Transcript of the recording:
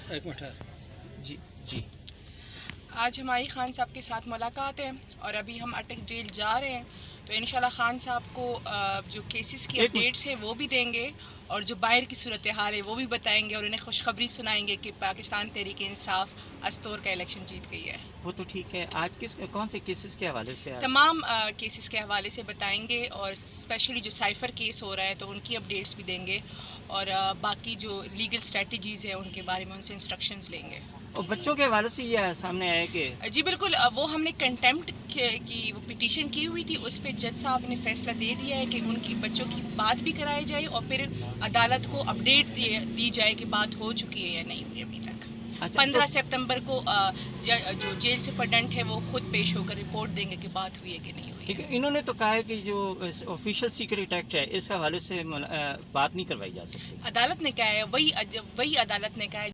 ایک منٹ جی جی آج ہماری خان صاحب کے ساتھ ملاقات ہے اور ابھی ہم اٹک جیل جا رہے ہیں، تو انشاءاللہ خان صاحب کو جو کیسز کی اپڈیٹس ہیں وہ بھی دیں گے اور جو باہر کی صورتحال ہے وہ بھی بتائیں گے اور انہیں خوشخبری سنائیں گے کہ پاکستان تحریک انصاف استور کا الیکشن جیت گئی ہے۔ وہ تو ٹھیک ہے، آج کون سے کیسز کے حوالے سے تمام کیسز کے حوالے سے بتائیں گے اور اسپیشلی جو سائفر کیس ہو رہا ہے تو ان کی اپڈیٹس بھی دیں گے اور باقی جو لیگل اسٹریٹجیز ہیں ان کے بارے میں ان سے انسٹرکشنز لیں گے۔ اور بچوں کے حوالے سے یہ سامنے آیا کہ جی بالکل، وہ ہم نے کنٹیمپٹ کی وہ پٹیشن کی ہوئی تھی، اس پہ جج صاحب نے فیصلہ دے دیا ہے کہ ان کی بچوں کی بات بھی کرائی جائے اور پھر عدالت کو اپڈیٹ دی جائے کہ بات ہو چکی ہے یا نہیں ہوئی ابھی تک۔ 15 سپتمبر کو جو جیل سپرڈنٹ ہے وہ خود پیش ہو کر رپورٹ دیں گے کہ بات ہوئی ہے کہ نہیں ہوئی ہے۔ انہوں نے تو کہا ہے کہ جو آفیشیل سیکریٹ ایکٹ ہے اس حوالے سے بات نہیں کروائی جا سکتی۔ عدالت نے کہا ہے، وہی عدالت نے کہا ہے